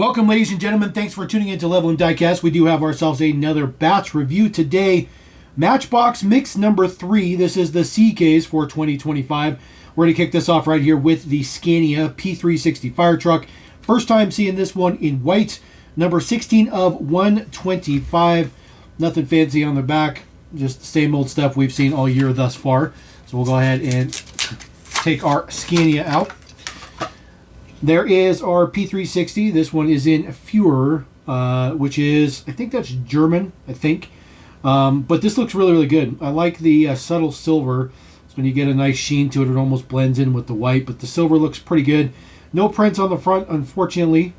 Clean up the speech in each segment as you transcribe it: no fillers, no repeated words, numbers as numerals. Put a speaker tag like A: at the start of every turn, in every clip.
A: Welcome, ladies and gentlemen. Thanks for tuning into Level and Diecast. We do have ourselves another batch review today. Matchbox mix number 3. This is the C case for 2025. We're going to kick this off right here with the Scania P360 fire truck. First time seeing this one in white. Number 16 of 125. Nothing fancy on the back. Just the same old stuff we've seen all year thus far. So we'll go ahead and take our Scania out. There is our P360. This one is in Führer, which is, I think that's German, but this looks really, really good. I like the subtle silver. So when you get a nice sheen to it, it almost blends in with the white, but the silver looks pretty good. No prints on the front, unfortunately,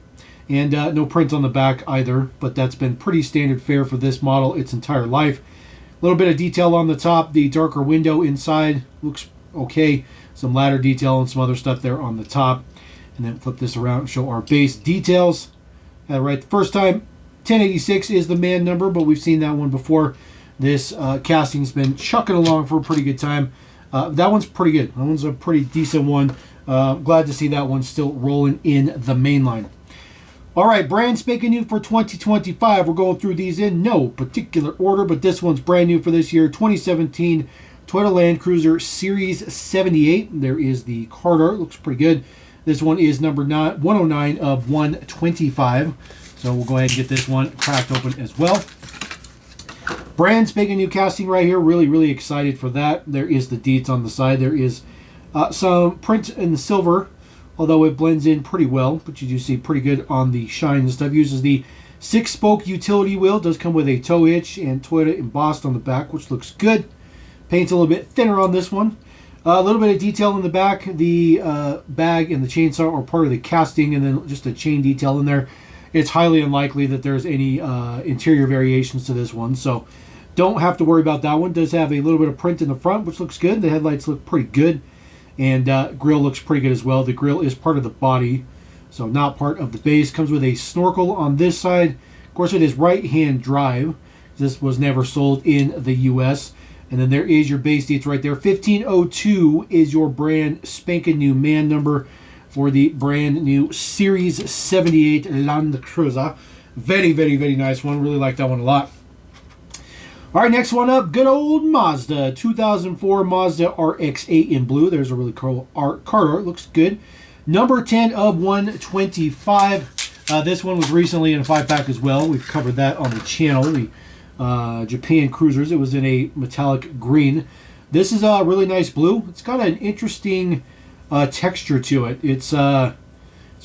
A: and no prints on the back either, but that's been pretty standard fare for this model its entire life. A little bit of detail on the top. The darker window inside looks okay. Some ladder detail and some other stuff there on the top. And then flip this around and show our base details. Right, the first time, 1086 is the man number, but we've seen that one before. This casting's been chucking along for a pretty good time. That one's pretty good. That one's a pretty decent one. Glad to see that one still rolling in the mainline. All right, brand spanking new for 2025. We're going through these in no particular order, but this one's brand new for this year. 2017 Toyota Land Cruiser Series 78. There is the card art. Looks pretty good. This one is number 109 of 125. So we'll go ahead and get this one cracked open as well. Brand spanking new casting right here. Really, really excited for that. There is the deets on the side. There is some print in the silver, although it blends in pretty well. But you do see pretty good on the shine and stuff. Uses the 6-spoke utility wheel. Does come with a tow hitch and Toyota embossed on the back, which looks good. Paint's a little bit thinner on this one. A little bit of detail in the back. The bag and the chainsaw are part of the casting, and then just a chain detail in there. It's highly unlikely that there's any interior variations to this one, so don't have to worry about that one. It does have a little bit of print in the front, which looks good. The headlights look pretty good, and grille looks pretty good as well. The grille is part of the body, so not part of the base. Comes with a snorkel on this side. Of course, it is right-hand drive. This was never sold in the U.S., and then there is your base deets right there. 1502 is your brand spanking new man number for the brand new Series 78 Land Cruiser. Very, very, very nice one. Really like that one a lot. All right, next one up, good old Mazda. 2004 Mazda RX-8 in blue. There's a really cool card art. Looks good. Number 10 of 125. This one was recently in a 5-pack as well. We've covered that on the channel. Japan Cruisers. It was in a metallic green. This is a really nice blue. It's got an interesting texture to it. It's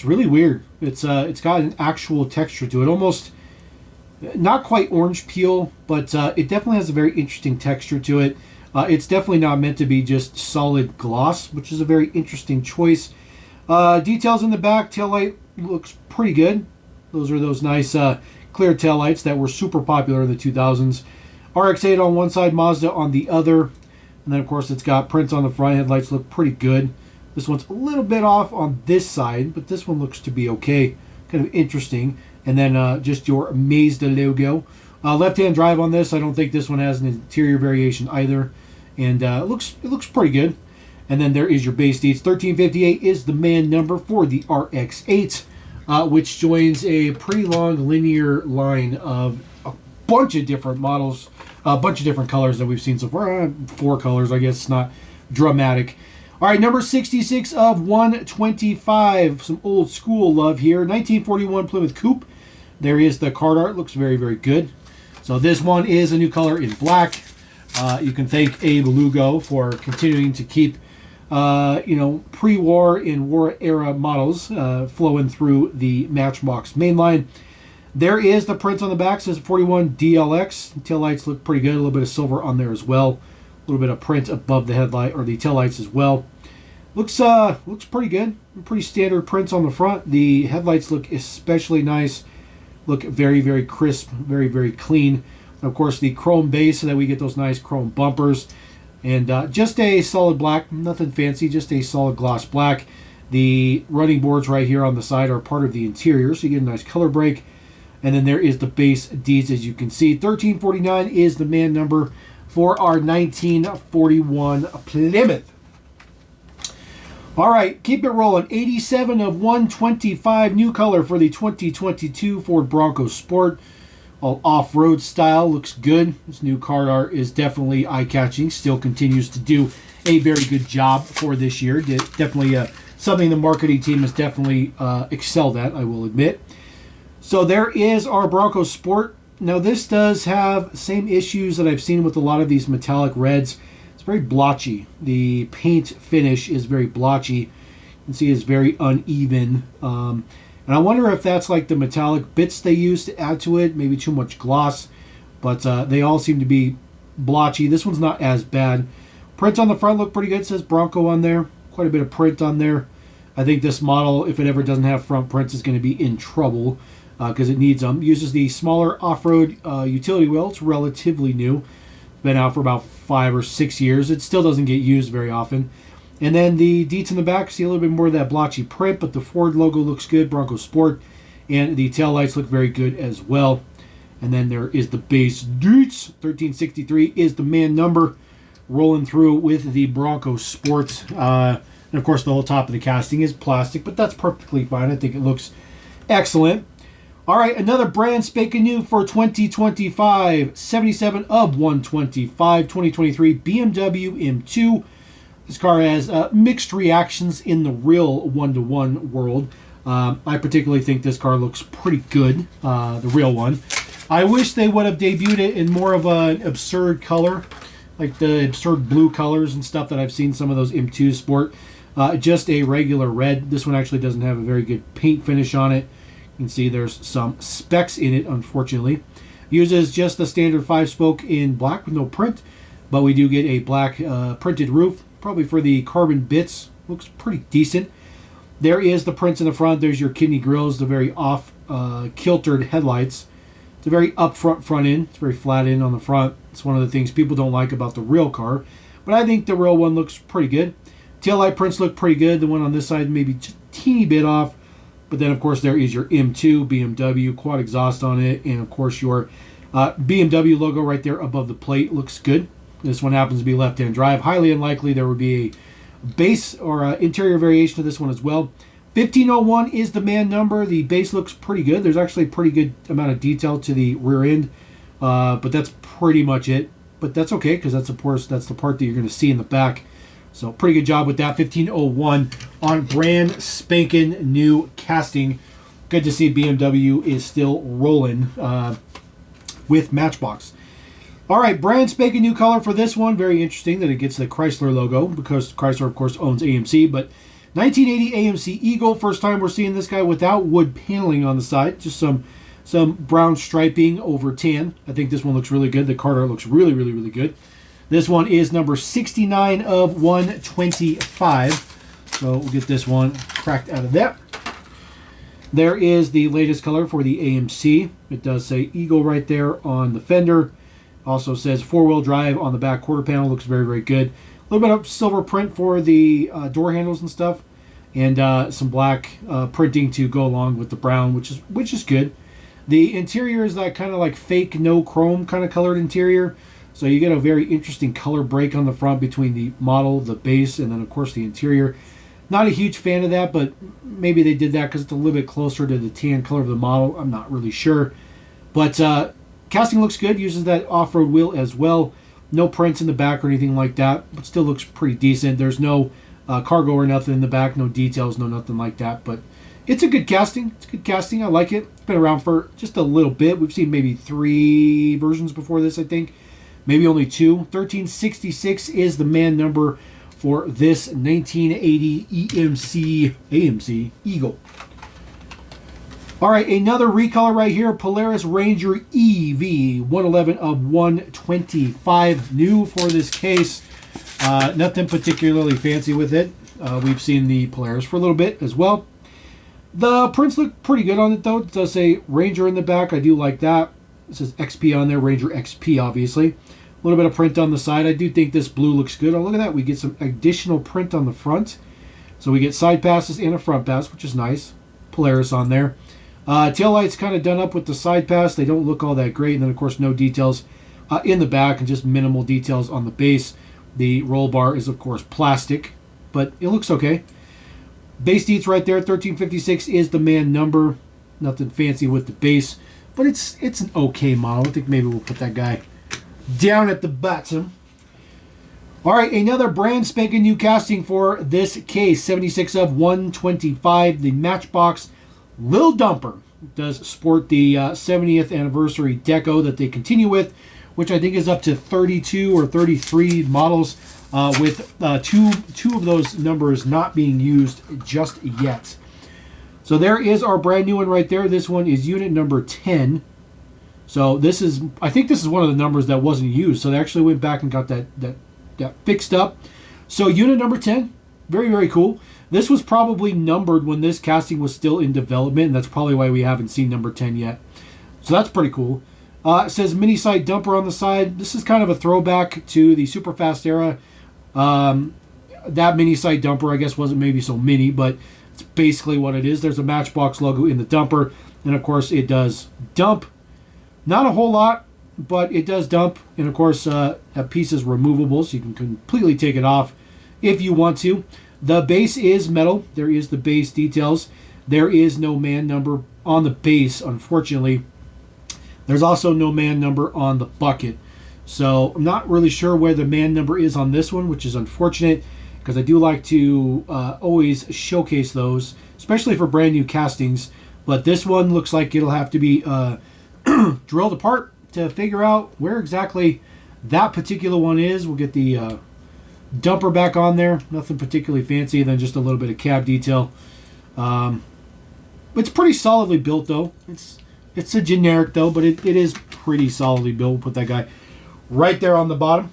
A: really weird. It's got an actual texture to it. Almost not quite orange peel, but it definitely has a very interesting texture to it. It's definitely not meant to be just solid gloss, which is a very interesting choice. Details in the back. Taillight looks pretty good. Those are those nice clear taillights that were super popular in the 2000s. RX-8 on one side, Mazda on the other. And then, of course, it's got prints on the front. Headlights look pretty good. This one's a little bit off on this side, but this one looks to be okay. Kind of interesting. And then just your Mazda logo. Left-hand drive on this. I don't think this one has an interior variation either. And it looks pretty good. And then there is your base deets. 1358 is the man number for the RX-8. Which joins a pretty long linear line of a bunch of different models, a bunch of different colors that we've seen so far. 4 colors, I guess, not dramatic. All right, number 66 of 125. Some old school love here. 1941 Plymouth Coupe. There is the card art. Looks very, very good. So this one is a new color in black. You can thank Abe Lugo for continuing to keep pre-war and war era models flowing through the Matchbox mainline. There is the prints on the back. Says 41 DLX. Taillights look pretty good. A little bit of silver on there as well. A little bit of print above the headlight or the taillights as well. Looks pretty good. Pretty standard prints on the front. The headlights look especially nice. Look very, very crisp. Very, very clean. Of course, the chrome base so that we get those nice chrome bumpers. And just a solid black, nothing fancy, just a solid gloss black. The running boards right here on the side are part of the interior, so you get a nice color break. And then there is the base deeds, as you can see. 1349 is the man number for our 1941 Plymouth. All right, keep it rolling. 87 of 125, new color for the 2022 Ford Bronco Sport. All off-road style, looks good. This new card art is definitely eye-catching. Still continues to do a very good job for this year. Definitely something the marketing team has definitely excelled at, I will admit. So there is our Bronco Sport. Now this does have same issues that I've seen with a lot of these metallic reds. It's very blotchy. The paint finish is very blotchy. You can see it's very uneven. And I wonder if that's like the metallic bits they use to add to it. Maybe too much gloss. But they all seem to be blotchy. This one's not as bad. Print on the front look pretty good. It says Bronco on there. Quite a bit of print on there. I think this model, if it ever doesn't have front prints, is going to be in trouble because it needs them. Uses the smaller off-road utility wheel. It's relatively new. It's been out for about 5 or 6 years. It still doesn't get used very often. And then the deets in the back, see a little bit more of that blotchy print, but the Ford logo looks good, Bronco Sport, and the tail lights look very good as well. And then there is the base deets. 1363 is the man number, rolling through with the Bronco Sport. And of course, the whole top of the casting is plastic, but that's perfectly fine. I think it looks excellent. All right, another brand spanking new for 2025. 77 of 125, 2023 BMW M2. This car has mixed reactions in the real one-to-one world. I particularly think this car looks pretty good, the real one. I wish they would have debuted it in more of an absurd color, like the absurd blue colors and stuff that I've seen some of those M2s sport. Just a regular red. This one actually doesn't have a very good paint finish on it. You can see there's some specks in it, unfortunately. Uses just the standard 5-spoke in black with no print, but we do get a black printed roof. Probably for the carbon bits. Looks pretty decent. There is the prints in the front. There's your kidney grills, the very off kiltered headlights. It's a very upfront front end. It's very flat end on the front. It's one of the things people don't like about the real car. But I think the real one looks pretty good. Tail light prints look pretty good. The one on this side maybe just a teeny bit off. But then of course there is your M2 BMW quad exhaust on it. And of course your BMW logo right there above the plate looks good. This one happens to be left-hand drive. Highly unlikely there would be a base or interior variation of this one as well. 1501 is the man number. The base looks pretty good. There's actually a pretty good amount of detail to the rear end, but that's pretty much it. But that's okay because that's of course that's the part that you're going to see in the back. So pretty good job with that. 1501 on brand spanking new casting. Good to see BMW is still rolling with Matchbox. All right, brand spanking new color for this one. Very interesting that it gets the Chrysler logo because Chrysler, of course, owns AMC. But 1980 AMC Eagle. First time we're seeing this guy without wood paneling on the side. Just some brown striping over tan. I think this one looks really good. The card art looks really, really, really good. This one is number 69 of 125. So we'll get this one cracked out of that. There is the latest color for the AMC. It does say Eagle right there on the fender. Also says 4-wheel drive on the back quarter panel. Looks very, very good. A little bit of silver print for the door handles and stuff. And some black printing to go along with the brown, which is good. The interior is that kind of like fake no chrome kind of colored interior. So you get a very interesting color break on the front between the model, the base, and then of course the interior. Not a huge fan of that, but maybe they did that because it's a little bit closer to the tan color of the model. I'm not really sure. But casting looks good. Uses that off-road wheel as well. No prints in the back or anything like that, but still looks pretty decent. There's no cargo or nothing in the back. No details, no nothing like that. But it's a good casting. It's good casting. I like it. It's been around for just a little bit. We've seen maybe 3 versions before this, I think. Maybe only 2. 1366 is the man number for this 1980 AMC Eagle. All right, another recolor right here, Polaris Ranger EV, 111 of 125, new for this case. Nothing particularly fancy with it. We've seen the Polaris for a little bit as well. The prints look pretty good on it, though. It does say Ranger in the back. I do like that. It says XP on there, Ranger XP, obviously. A little bit of print on the side. I do think this blue looks good. Oh, look at that. We get some additional print on the front. So we get side passes and a front pass, which is nice. Polaris on there. Tail lights kind of done up with the side pass. They don't look all that great. And then, of course, no details in the back and just minimal details on the base. The roll bar is, of course, plastic, but it looks okay. Base deets right there, 1356 is the man number. Nothing fancy with the base, but it's an okay model. I think maybe we'll put that guy down at the bottom. All right, another brand spanking new casting for this case, 76 of 125, the Matchbox Lil Dumper. It does sport the 70th anniversary deco that they continue with, which I think is up to 32 or 33 models, with two of those numbers not being used just yet. So there is our brand new one right there. This one is unit number 10. So this is, I think this is one of the numbers that wasn't used. So they actually went back and got that fixed up. So unit number 10, very, very cool. This was probably numbered when this casting was still in development, and that's probably why we haven't seen number 10 yet. So that's pretty cool. It says mini side dumper on the side. This is kind of a throwback to the super fast era. That mini side dumper, I guess, wasn't maybe so mini, but it's basically what it is. There's a Matchbox logo in the dumper, and of course it does dump. Not a whole lot, but it does dump, and of course that piece is removable, so you can completely take it off if you want to. The base is metal. There is the base details. There is no man number on the base, unfortunately. There's also no man number on the bucket. So I'm not really sure where the man number is on this one, which is unfortunate, because I do like to always showcase those, especially for brand new castings. But this one looks like it'll have to be drilled apart to figure out where exactly that particular one is. We'll get the dumper back on there. Nothing particularly fancy, then just a little bit of cab detail. It's pretty solidly built, though. It's a generic, though, but it is pretty solidly built. We'll put that guy right there on the bottom.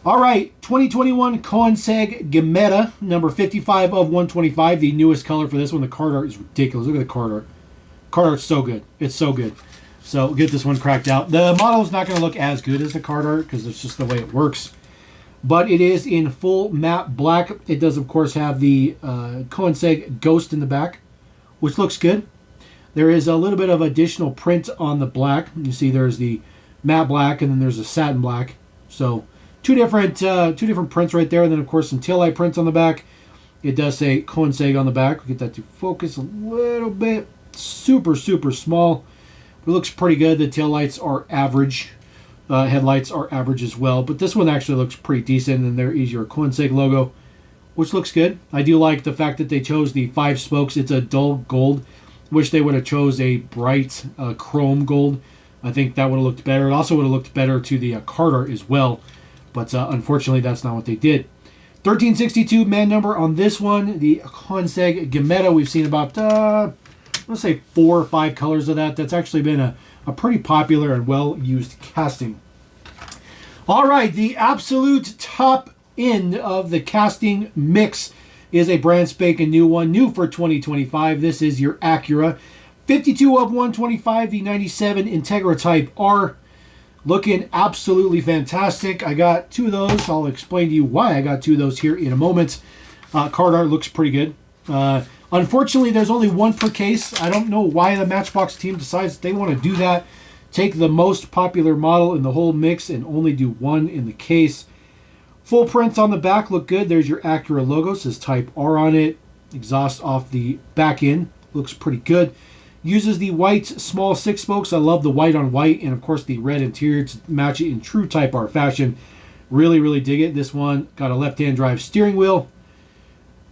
A: All right, 2021 Koenigsegg Gemeta, number 55 of 125. The newest color for this one. The card art is ridiculous. Look at the card art. Card art's so good. It's so good. So we'll get this one cracked out. The model is not going to look as good as the card art because it's just the way it works. But it is in full matte black. It does, of course, have the Koenigsegg Ghost in the back, which looks good. There is a little bit of additional print on the black. You see there's the matte black and then there's a satin black. So two different prints right there. And then, of course, some taillight prints on the back. It does say Koenigsegg on the back. We'll get that to focus a little bit. Super, super small. It looks pretty good. The taillights are average. Headlights are average as well. But this one actually looks pretty decent. And there is your Koenigsegg logo, which looks good. I do like the fact that they chose the 5 spokes. It's a dull gold. Wish they would have chose a bright chrome gold. I think that would have looked better. It also would have looked better to the card art as well. But unfortunately, that's not what they did. 1362 man number on this one. The Koenigsegg Gemeta. We've seen about, I'm going to say 4 or 5 colors of that. That's actually been a pretty popular and well-used casting. All right, the absolute top end of the casting mix is a brand spanking new one, new for 2025. This is your Acura. 52 of 125, the 97 Integra Type R. Looking absolutely fantastic. I got 2 of those. I'll explain to you why I got 2 of those here in a moment. Card art looks pretty good. Unfortunately, there's only 1 per case. I don't know why the Matchbox team decides they want to do that. Take the most popular model in the whole mix and only do 1 in the case. Full prints on the back look good. There's your Acura logo. It says Type R on it. Exhaust off the back end. Looks pretty good. Uses the white small 6 spokes. I love the white on white. And, of course, the red interior to match it in true Type R fashion. Really, really dig it. This one got a left-hand drive steering wheel.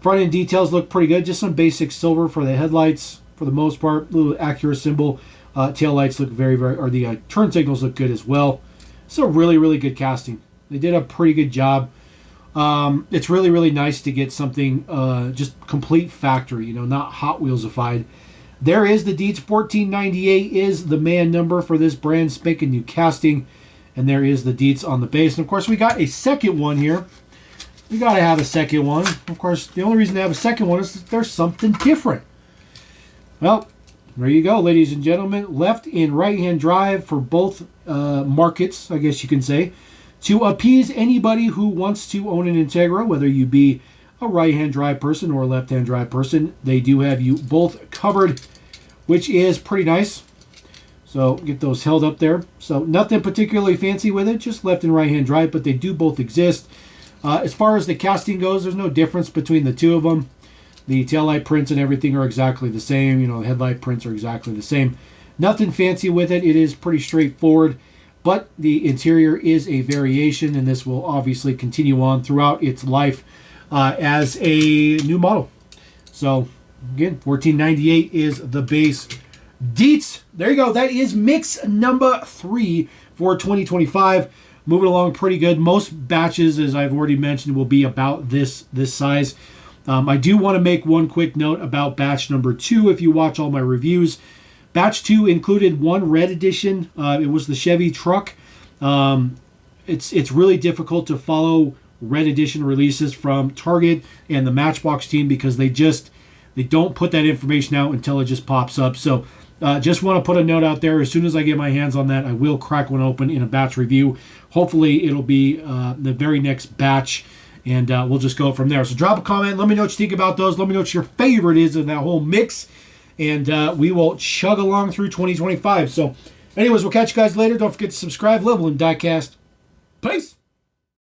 A: Front end details look pretty good. Just some basic silver for the headlights for the most part. Little Acura symbol. Tail lights look very, very... Or the turn signals look good as well. So really, really good casting. They did a pretty good job. It's really, really nice to get something just complete factory, not Hot Wheels-ified. There is the deets. 1498 is the man number for this brand spanking new casting. And there is the deets on the base. And, of course, we got a second one here. We got to have a second one. Of course, the only reason to have a second one is that there's something different. Well, there you go, ladies and gentlemen. Left and right-hand drive for both markets, I guess you can say, to appease anybody who wants to own an Integra, whether you be a right-hand drive person or a left-hand drive person. They do have you both covered, which is pretty nice. So get those held up there. So nothing particularly fancy with it, just left and right-hand drive, but they do both exist. As far as the casting goes, there's no difference between the two of them. The taillight prints and everything are exactly the same. You know, the headlight prints are exactly the same. Nothing fancy with it. It is pretty straightforward, but the interior is a variation, and this will obviously continue on throughout its life as a new model. So, again, $14.98 is the base deets. There you go. That is mix number 3 for 2025. Moving along pretty good. Most batches, as I've already mentioned, will be about this size. I do want to make one quick note about batch number 2. If you watch all my reviews, batch 2 included one red edition. It was the Chevy truck. It's really difficult to follow red edition releases from Target and the Matchbox team because they don't put that information out until it just pops up. So just want to put a note out there. As soon as I get my hands on that, I will crack one open in a batch review. Hopefully it'll be the very next batch, and we'll just go from there. So drop a comment. Let me know what you think about those. Let me know what your favorite is in that whole mix, and we will chug along through 2025. So anyways, we'll catch you guys later. Don't forget to subscribe. Level and Diecast. Peace.